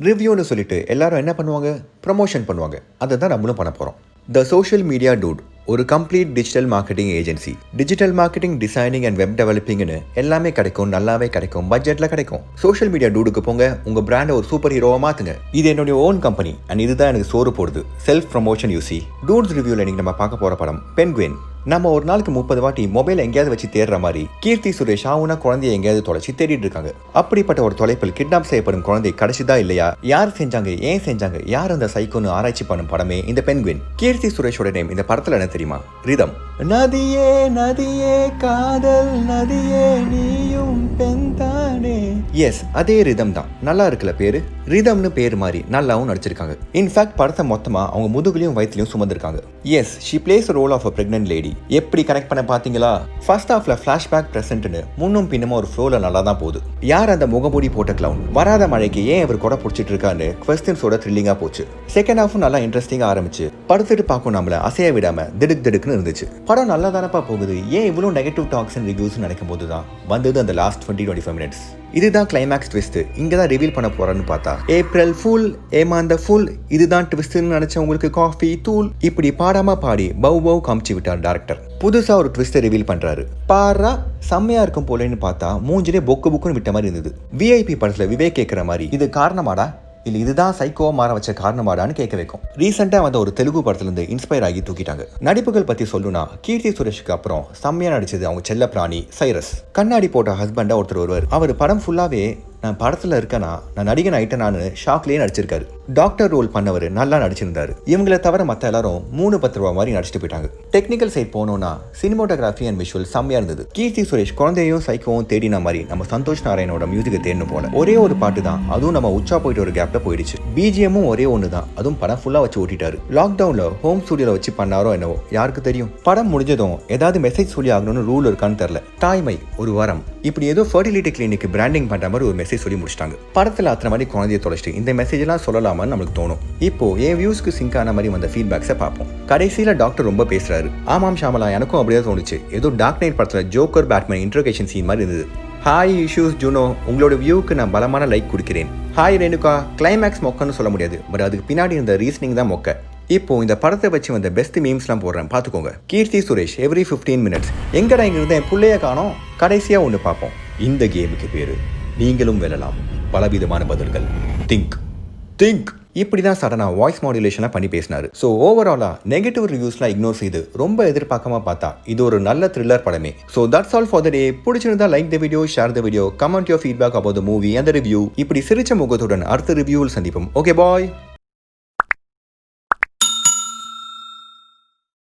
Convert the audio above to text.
ரிவ்யூன்னு சொல்லிட்டு எல்லாரும் என்ன பண்ணுவாங்க, ப்ரமோஷன் பண்ணுவாங்க. அதை தான் நம்மளும் பண்ண போகிறோம். த சோஷியல் மீடியா டூட் ஒரு complete digital marketing agency. Digital marketing, designing and web டெவலப்பிங்னு எல்லாமே கிடைக்கும், நல்லாவே கிடைக்கும், பட்ஜெட்டில் கிடைக்கும். சோஷியல் மீடியா டூடுக்கு போங்க, உங்கள் பிராண்டை ஒரு சூப்பர் ஹீரோவாக மாற்றுங்க. இது என்னுடைய ஓன் கம்பெனி அண்ட் இதுதான் எனக்கு சோறு போடுது. Self promotion UC. டூட்ஸ் ரிவ்யூவில் நீங்கள் நம்ம பார்க்க போகிற படம் பென்குயின். நம்ம ஒரு நாளுக்கு 30 வாட்டி மொபைல் எங்கேயாவது வச்சு தேடுற மாதிரி கீர்த்தி சுரேஷ் ஆவுனா குழந்தைய எங்கேயாவது தொலைச்சி தேடிட்டு இருக்காங்க. அப்படிப்பட்ட ஒரு தொலைப்பில் கிட்னாப் செய்யப்படும் குழந்தை கிடைச்சதா இல்லையா, யார் செஞ்சாங்க, ஏன் செஞ்சாங்க, யார் அந்த சைக்கோன்னு ஆராய்ச்சி பண்ணும் படமே இந்த பென்குயின். கீர்த்தி சுரேஷோட நேம் இந்த படத்துல என்ன தெரியுமா? ரிதம். நதியே நதியே காதல் நதியே நீயும் பெண்தானே. எஸ், அதே ரிதம் தான். நல்லா இருக்குல்ல பேரு? ரிதம்னு பேரு மாதிரி நல்லாவும் நடிச்சிருக்காங்க. இன்ஃபேக்ட் படத்தை மொத்தமா அவங்க முதுகுலையும் வயிற்றுலையும் சுமந்திருக்காங்க. Yes, she plays role of a pregnant lady. எப்படி கனெக்ட் பண்ண பாத்தீங்களா? ஃபர்ஸ்ட் ஹாஃப்ல ஃபிளாஷ்பேக் பிரசன்ட்னு முன்னும் பின்னும் ஒரு ஃப்ளோல நல்லா தான் போகுது. யார் அந்த முகமூடி போட்ட கிளவுன், வராத மழைக்கு ஏன் இவர் கூட பிடிச்சிட்டு இருக்கான்னு குவெஸ்டின்ஸோட த்ரில்லிங்கா போச்சு. செகண்ட் ஹாஃபும் நல்லா இன்ட்ரெஸ்டிங்கா ஆரம்பிச்சு படுத்துட்டு பார்க்கும் நம்மள அசைய விடாம திடுக்குன்னு இருந்துச்சு. படம் நல்லா தானப்பா போகுது, ஏன் இவ்வளவு நெகட்டிவ் டாக்ஸ் அண்ட் ரிவ்யூஸ் நினைக்கும் போது தான் வந்தது அந்த லாஸ்ட் 20-25 மினிட்ஸ். இதுதான் கிளைமேக்ஸ் ட்விஸ்ட். இங்க தான் ரிவீல் பண்ண போறான்னு பார்த்தா ஏப்ரல் ஃபுல், ஏமாந்த ஃபுல், இதுதான் ட்விஸ்ட்னு நினைச்ச உங்களுக்கு காஃபி தூள். இப்படி பாடாம பாடி பவ் காமிச்சு விட்டார் டைரக்டர். புதுசா ஒரு ட்விஸ்ட்டை ரிவீல் பண்றாரு. பாரா செம்மையா இருக்கும் போலேன்னு பார்த்தா மூஞ்சிலே புக்குன்னு விட்ட மாதிரி இருந்தது. விஐபி படத்துல விவேக் கேட்கிற மாதிரி இது காரணமாடா இல்ல இதுதான் சைக்கோவா மாற வச்ச காரணமாடான்னு கேட்க வைக்கும். ரீசெண்டா வந்த ஒரு தெலுங்கு படத்துல இருந்து இன்ஸ்பயர் ஆகி தூக்கிட்டாங்க. நடிப்புகள் பத்தி சொல்லணும்னா கீர்த்தி சுரேஷுக்கு அப்புறம் செம்மையா நடிச்சது அவங்க செல்ல பிராணி சைரஸ். கண்ணாடி போட்ட ஹஸ்பண்டா ஒருத்தர் வருவார். அவர் படம் ஃபுல்லாவே நான் படத்துல இருக்கேனா, நான் நடிகன் ஆயிட்டேனான்னு ஷாக்லேயே நடிச்சிருக்காரு. டாக்டர் ரோல் பண்ணவர் நல்லா நடிச்சிருந்தாரு. இவங்களை தவிர மற்ற எல்லாரும் 3-10 ரூபா மாதிரி நடிச்சுட்டு போயிட்டாங்க. டெக்னிக்கல் சைட் போனோம்னா சினிமோட்டோகிராஃபி அண்ட் விஷுவல் செம்மையா இருந்தது. கீர்த்தி சுரேஷ் குழந்தையும் சைக்கோவும் தேடின மாதிரி நம்ம சந்தோஷ் நாராயணோட மியூசிக்கை தேடணும் போல. ஒரே ஒரு பாட்டு தான், அதுவும் நம்ம உச்சா போயிட்டு ஒரு கேப்ல போயிடுச்சு. பிஜிஎம்மும் ஒரே ஒன்று தான், அதுவும் படம் ஃபுல்லா வச்சு ஓட்டிட்டாரு. லாக்டவுன்ல ஹோம் ஸ்டுடியோல வச்சு பண்ணாரோ என்னவோ யாருக்கு தெரியும். படம் முடிஞ்சதும் ஏதாவது மெசேஜ் சொல்லி ஆகணும்னு ரூல் இருக்கான்னு தெரியல. தாய்மை ஒரு வரம், இப்படி ஏதோ ஃபர்டிலிட்டி கிளினிக் பிராண்டிங் பண்ற மாதிரி ஒரு மெசேஜ் சொல்லி முடிச்சிட்டாங்க. படத்துல அத்தனை மாதிரி குழந்தைய தொலைச்சிட்டு இந்த மெசேஜ் எல்லாம் சொல்லலாமான்னு நம்மளுக்கு தோணும். இப்போ என் வியூஸ்க்கு சிங்க் ஆன மாதிரி வந்த ஃபீட்பேக்ஸை பார்ப்போம். கடைசியில டாக்டர் ரொம்ப பேசுறாரு. ஆமாம் ஷாமலா, எனக்கும் அப்படியே தோணுச்சு. ஏதோ டார்க் நைட் படத்துல ஜோக்கர் பேட்மேன் இன்ட்ரோகேஷன் சீன் மாதிரி இருந்தது. ஹாய் இஷ்யூஸ் ஜூனோ, உங்களோட வியூக்கு நான் பலமான லைக் கொடுக்கிறேன். ஹாய் ரேணுகா, கிளைமேக்ஸ் மொக்கன்னு சொல்ல முடியாது, பட் அதுக்கு பின்னாடி இந்த ரீசனிங் தான் மொக்க. இப்போ இந்த படத்தை வச்சு வந்த பெஸ்ட் மீம்ஸ்லாம் போடுறேன் பார்த்துக்கோங்க. கீர்த்தி சுரேஷ் எவ்ரி 15 மினிட்ஸ் எங்கடா இங்க இருந்த என் பிள்ளைய காணோம். கடைசியா ஒன்று பார்ப்போம். இந்த கேமுக்கு பேரு நீங்களும் வெல்லலாம். பலவிதமான பதில்கள். திங்க் இப்படிதான் சடனா வாய்ஸ் மாடுலேஷன்லாம் பண்ணி பேசினாரு. ஸோ ஓவராலா நெகட்டிவ் ரிவ்யூஸ்லாம் இக்னோர் செய்து ரொம்ப எதிர்பார்க்காம பார்த்தா இது ஒரு நல்ல த்ரில்லர் படமே. So that's all for the day. பிடிச்சிருந்தா like the video, share the video, comment your feedback about the movie and the review. இப்படி சிரிச்ச முகத்துடன் அடுத்த ரிவ்யூவில் சந்திப்போம். ஓகே பாய்.